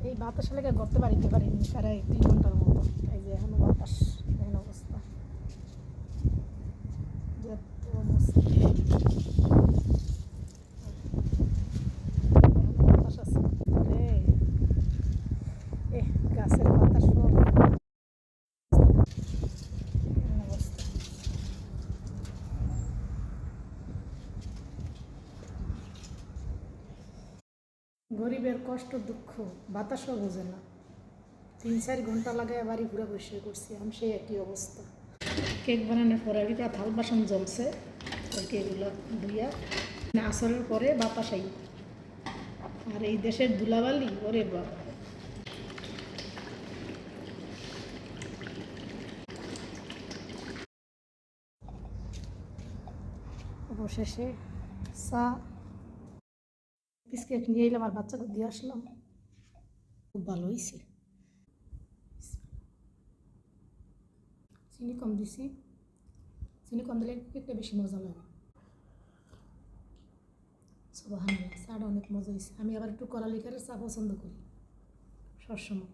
এই বাতাস লেগে করতে পারিতে পারিনি প্রায় 2 ঘন্টার মতো। এই যে এখনো বাতাস, এমন অবস্থা, যে এত অবস্থা। এখনো বাতাস আছে রে, এ গাছের বাতাস সব এমন অবস্থা। গরিবের কষ্ট দুঃখ বাতাসও বোঝে না। 3-4 ঘন্টা লাগায় বাড়ি ঘুরে বসে করছি, আমি সেই একই অবস্থা। কেক বানানোর পরে এদিকে থাল বাসন জমছে, ওকে এগুলো ধুইয়া আসরের পরে বাতাস আই। আর এই দেশের ধুলাবালি, ওরে বাবা। অবশেষে চা বিস্কিট নিয়ে এলাম আর বাচ্চাকে দিয়ে আসলাম। খুব ভালো হয়েছে, চিনি কম দিছি, চিনি কম দিলে কেকটা বেশি মজা লাগে। সুবহানাল্লাহ, চাটা অনেক মজা হয়েছে। আমি আবার একটু কড়া লিকারের চা পছন্দ করি সবসময়।